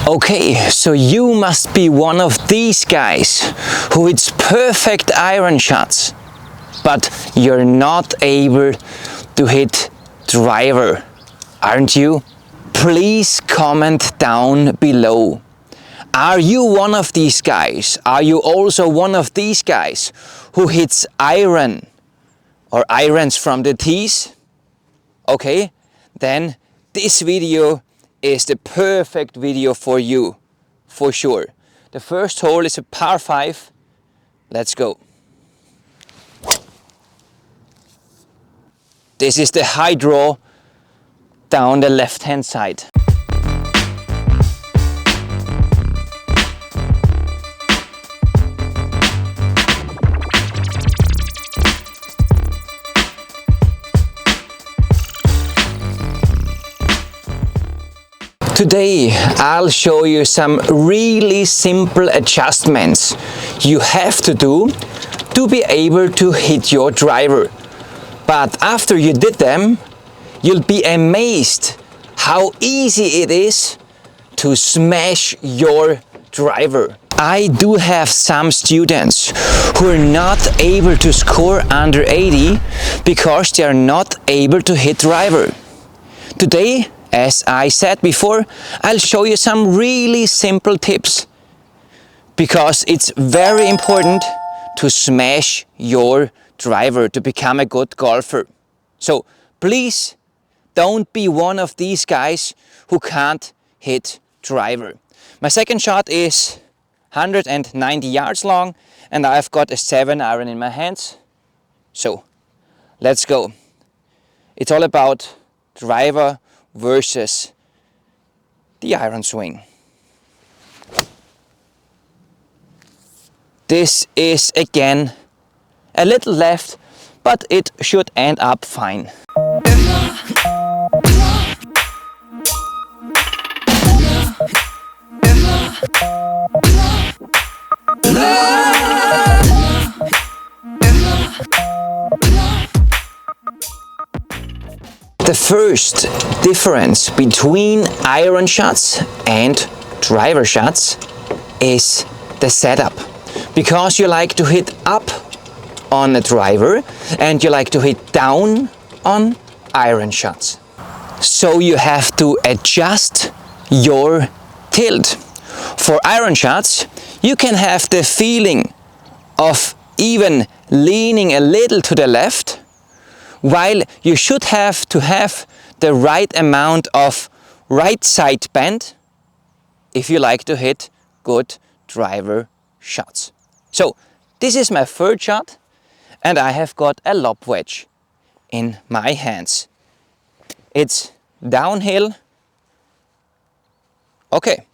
Okay, so you must be one of these guys who hits perfect iron shots, but you're not able to hit driver, aren't you? Please comment down below. Are you one of these guys? Are you also one of these guys who hits iron or irons from the tees? Okay, then this video is the perfect video for you, for sure. The first hole is a par 5. Let's go. This is the high draw down the left hand side. Today I'll show you some really simple adjustments you have to do to be able to hit your driver. But after you did them, you'll be amazed how easy it is to smash your driver. I do have some students who are not able to score under 80 because they are not able to hit driver. Today, as I said before, I'll show you some really simple tips because it's very important to smash your driver to become a good golfer. So please don't be one of these guys who can't hit driver. My second shot is 190 yards long and I've got a 7-iron in my hands. So let's go. It's all about driver versus the iron swing. This is again a little left, but it should end up fine. The first difference between iron shots and driver shots is the setup. Because you like to hit up on a driver and you like to hit down on iron shots. So you have to adjust your tilt. For iron shots, you can have the feeling of even leaning a little to the left, while you should have to have the right amount of right side bend if you like to hit good driver shots. So this is my third shot and I have got a lob wedge in my hands. It's downhill, okay,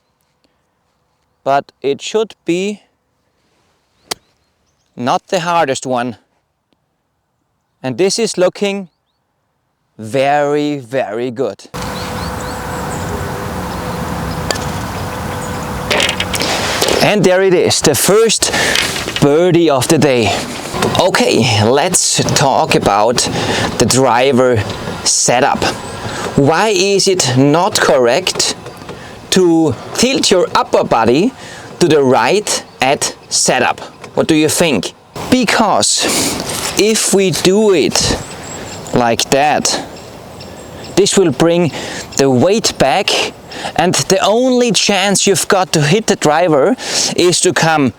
but it should be not the hardest one. And this is looking very, very good. And there it is, the first birdie of the day. Okay, let's talk about the driver setup. Why is it not correct to tilt your upper body to the right at setup? What do you think? Because if we do it like that, this will bring the weight back and the only chance you've got to hit the driver is to come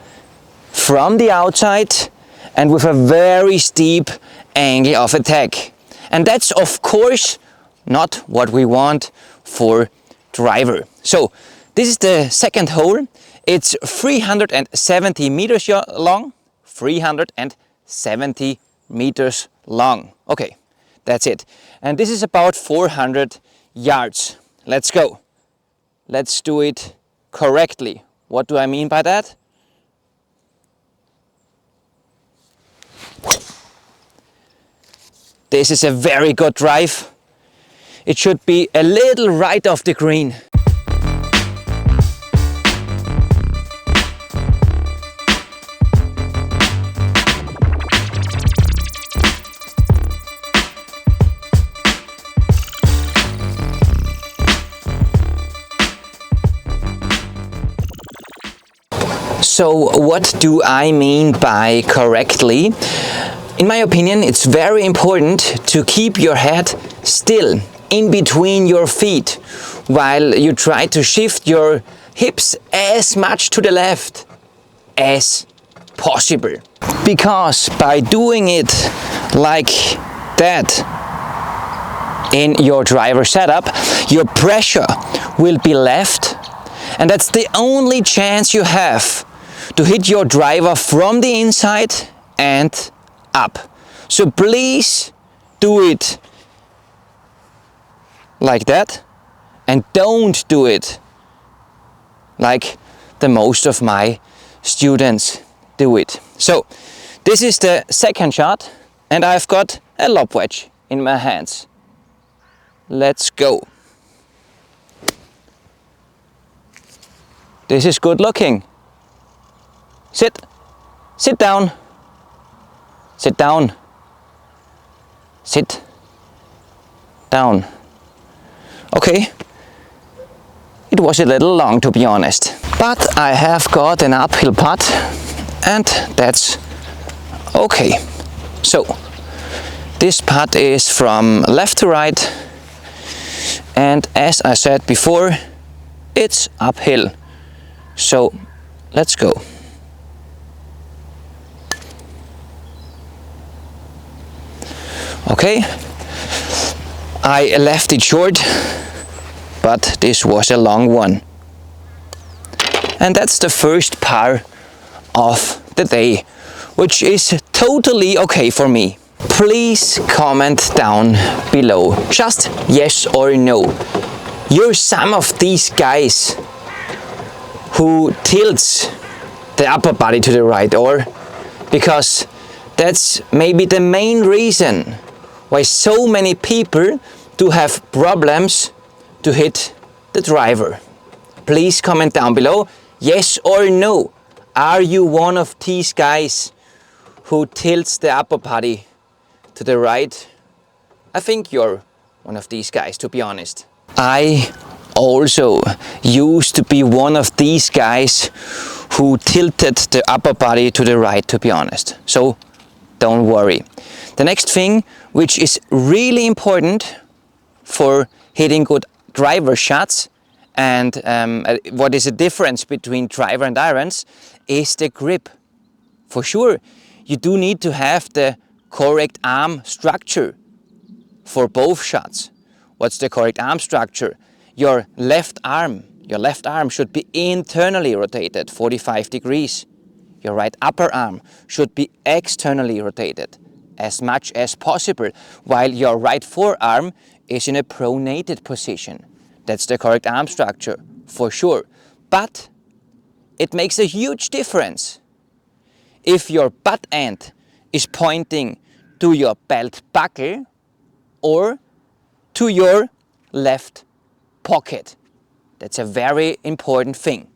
from the outside and with a very steep angle of attack. And that's of course not what we want for driver. So this is the second hole. It's 370 meters long. 370 meters long. Okay, that's it. And this is about 400 yards. Let's go. Let's do it correctly. What do I mean by that? This is a very good drive. It should be a little right of the green. So what do I mean by correctly? In my opinion, it's very important to keep your head still in between your feet while you try to shift your hips as much to the left as possible. Because by doing it like that in your driver setup, your pressure will be left, and that's the only chance you have to hit your driver from the inside and up. So please do it like that, and don't do it like the most of my students do it. So this is the second shot, and I've got a lob wedge in my hands. Let's go. This is good looking. Sit down, sit down, sit down. Okay, it was a little long to be honest, but I have got an uphill putt and that's okay. So this putt is from left to right, and as I said before, it's uphill. So let's go. Okay, I left it short, but this was a long one. And that's the first par of the day, which is totally okay for me. Please comment down below, just yes or no. You're some of these guys who tilts the upper body to the right, or because that's maybe the main reason why so many people do have problems to hit the driver. Please comment down below, yes or no. Are you one of these guys who tilts the upper body to the right? I think you're one of these guys, to be honest. I also used to be one of these guys who tilted the upper body to the right, to be honest. So don't worry. The next thing, which is really important for hitting good driver shots, and what is the difference between driver and irons, is the grip. For sure, you do need to have the correct arm structure for both shots. What's the correct arm structure? Your left arm should be internally rotated 45 degrees. Your right upper arm should be externally rotated as much as possible, while your right forearm is in a pronated position. That's the correct arm structure, for sure. But it makes a huge difference if your butt end is pointing to your belt buckle or to your left pocket. That's a very important thing.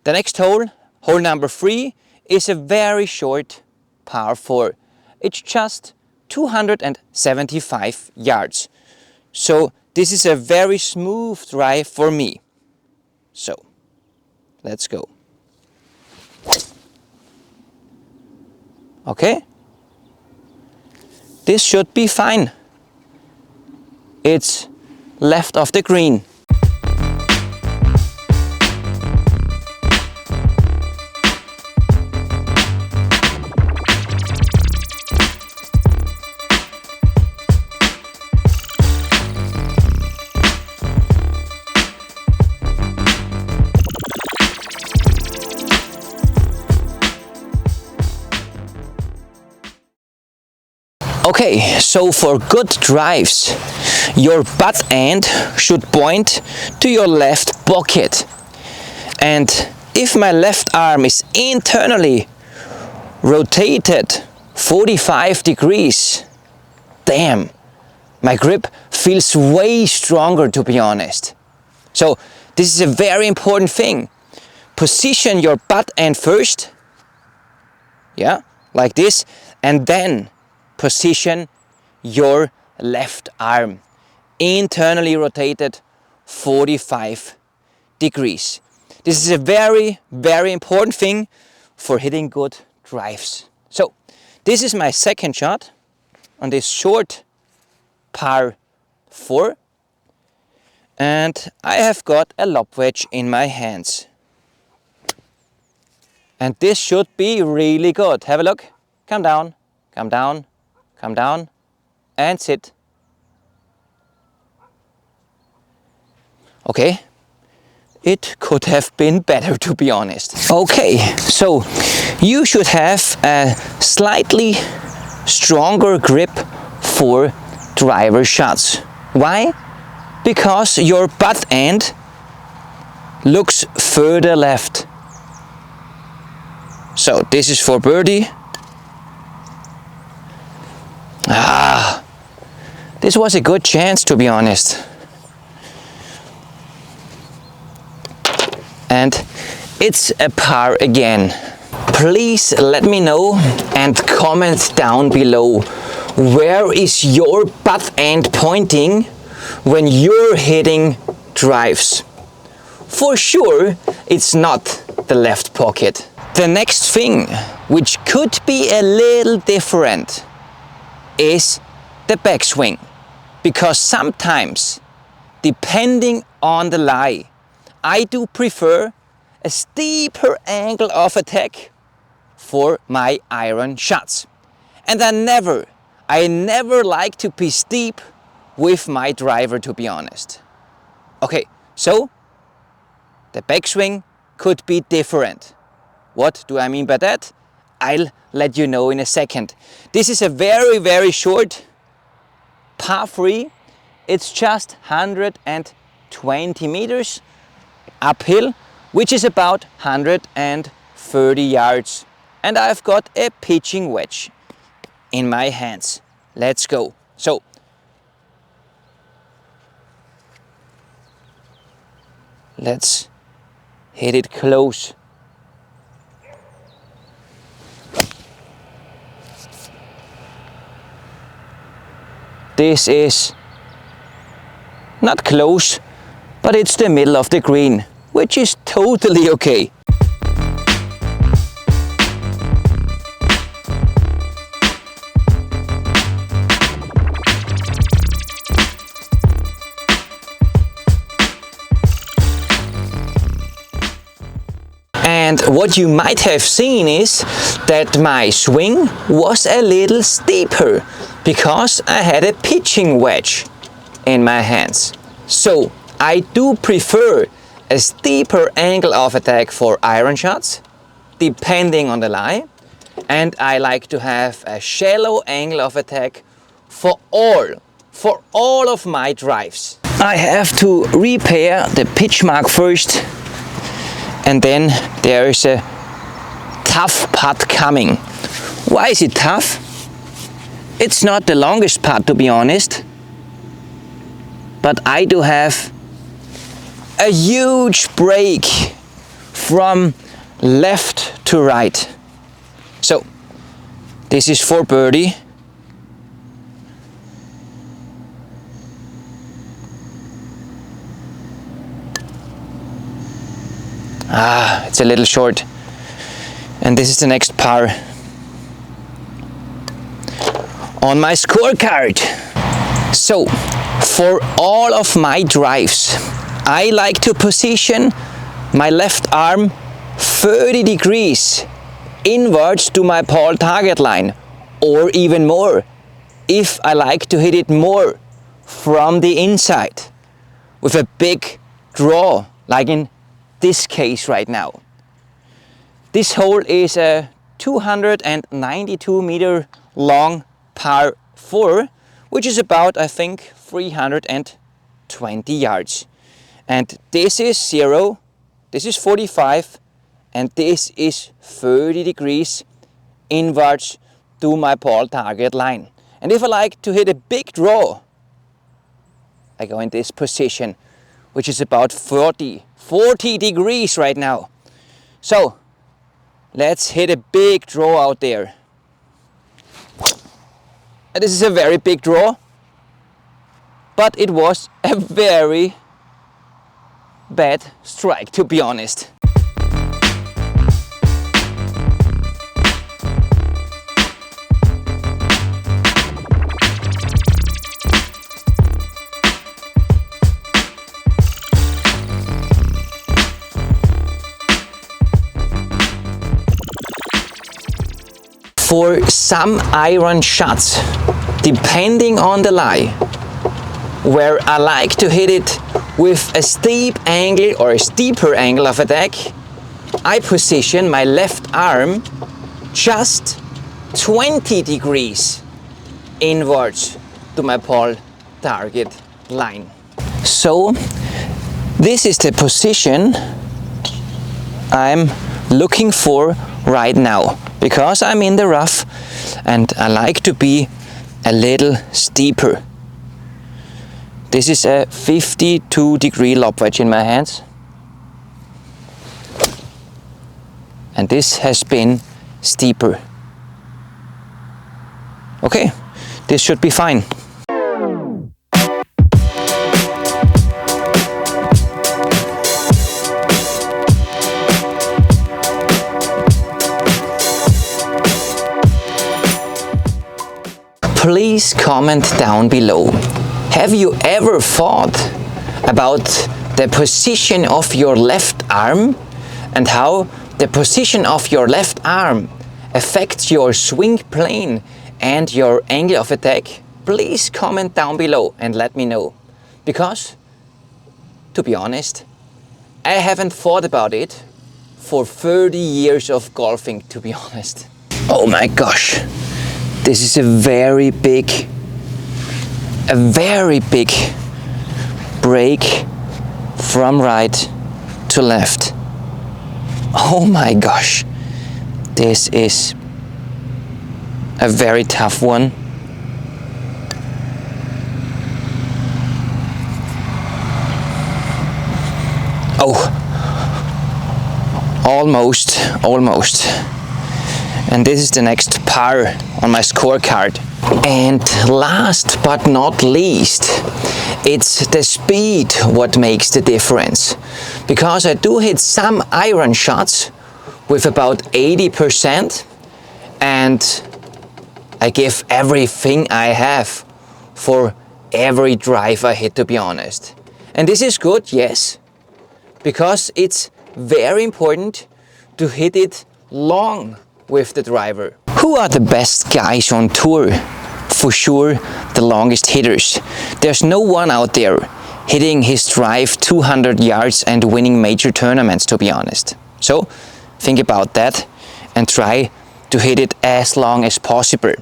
The next hole, hole number 3, is a very short par 4. It's just 275 yards. So this is a very smooth drive for me. So let's go. Okay, this should be fine. It's left of the green. Okay, so for good drives, your butt end should point to your left pocket. And if my left arm is internally rotated 45 degrees, damn, my grip feels way stronger, to be honest. So this is a very important thing. Position your butt end first, yeah, like this, and then position your left arm internally rotated 45 degrees. This is a very, very important thing for hitting good drives. So this is my second shot on this short par 4, and I have got a lob wedge in my hands. And this should be really good. Have a look. Come down, come down, come down, and sit. Okay, it could have been better, to be honest. Okay, so you should have a slightly stronger grip for driver shots. Why? Because your butt end looks further left. So this is for birdie. This was a good chance, to be honest. And it's a par again. Please let me know and comment down below, where is your butt end pointing when you're hitting drives? For sure, it's not the left pocket. The next thing, which could be a little different, is the backswing. Because sometimes, depending on the lie, I do prefer a steeper angle of attack for my iron shots. And I never like to be steep with my driver, to be honest. Okay, so the backswing could be different. What do I mean by that? I'll let you know in a second. This is a very, very short par 3. It's just 120 meters uphill, which is about 130 yards. And I've got a pitching wedge in my hands. Let's go. So, let's hit it close. This is not close, but it's the middle of the green, which is totally okay. And what you might have seen is that my swing was a little steeper because I had a pitching wedge in my hands. So I do prefer a steeper angle of attack for iron shots, depending on the lie. And I like to have a shallow angle of attack for all of my drives. I have to repair the pitch mark first, and then there is a tough putt coming. Why is it tough? It's not the longest putt, to be honest, but I do have a huge break from left to right. So this is for birdie. It's a little short. And this is the next par on my scorecard. So for all of my drives, I like to position my left arm 30 degrees inwards to my ball target line, or even more if I like to hit it more from the inside with a big draw, like in this case right now. This hole is a 292 meter long par 4, which is about, I think, 320 yards. And this is 0, this is 45, and this is 30 degrees inwards to my ball target line. And if I like to hit a big draw, I go in this position, which is about 40 degrees right now. So let's hit a big draw out there. And this is a very big draw, but it was a very bad strike, to be honest. for some iron shots, depending on the lie, where I like to hit it with a steep angle or a steeper angle of attack, I position my left arm just 20 degrees inwards to my ball target line. So this is the position I'm looking for right now, because I'm in the rough and I like to be a little steeper. This is a 52-degree lob wedge in my hands, and this has been steeper. Okay, this should be fine. Please comment down below. Have you ever thought about the position of your left arm and how the position of your left arm affects your swing plane and your angle of attack? Please comment down below and let me know. Because, to be honest, I haven't thought about it for 30 years of golfing, to be honest. Oh my gosh. This is a very big break from right to left. Oh my gosh, this is a very tough one. Oh, almost. And this is the next par on my scorecard. And last but not least, it's the speed what makes the difference. Because I do hit some iron shots with about 80%, and I give everything I have for every drive I hit, to be honest. And this is good, yes, because it's very important to hit it long with the driver. Who are the best guys on tour? For sure, the longest hitters. There's no one out there hitting his drive 200 yards and winning major tournaments, to be honest. So think about that and try to hit it as long as possible.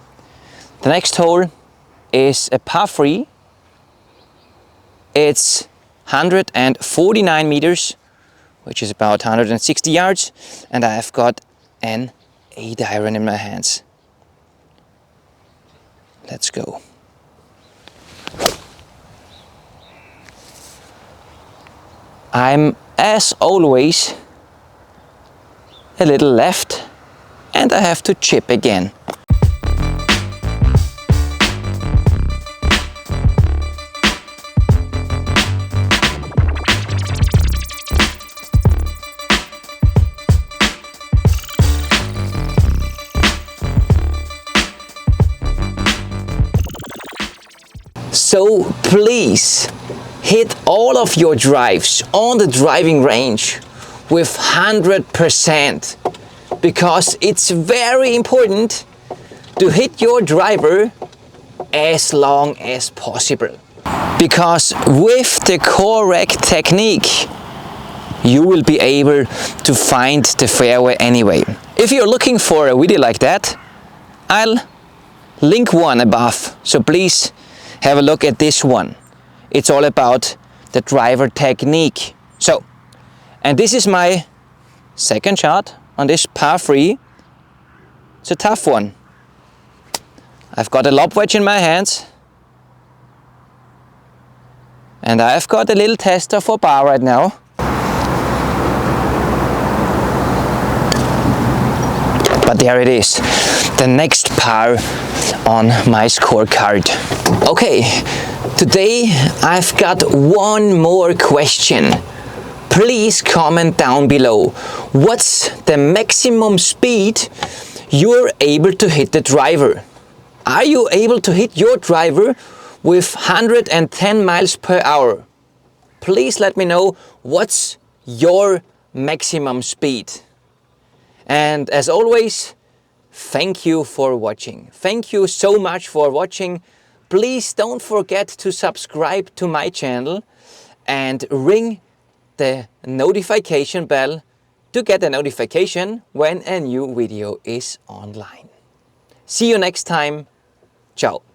The next hole is a par 3. It's 149 meters, which is about 160 yards, and I've got an 8-iron in my hands. Let's go. I'm, as always, a little left, and I have to chip again. So please hit all of your drives on the driving range with 100%, because it's very important to hit your driver as long as possible. Because with the correct technique, you will be able to find the fairway anyway. If you're looking for a video like that, I'll link one above, so please have a look at this one. It's all about the driver technique. So, and this is my second shot on this par 3. It's a tough one. I've got a lob wedge in my hands, and I've got a little tester for par right now. But there it is, the next par on my scorecard. Okay, today I've got one more question. Please comment down below. What's the maximum speed you're able to hit the driver? Are you able to hit your driver with 110 miles per hour? Please let me know what's your maximum speed. And as always, thank you for watching. Thank you so much for watching. Please don't forget to subscribe to my channel and ring the notification bell to get a notification when a new video is online. See you next time. Ciao.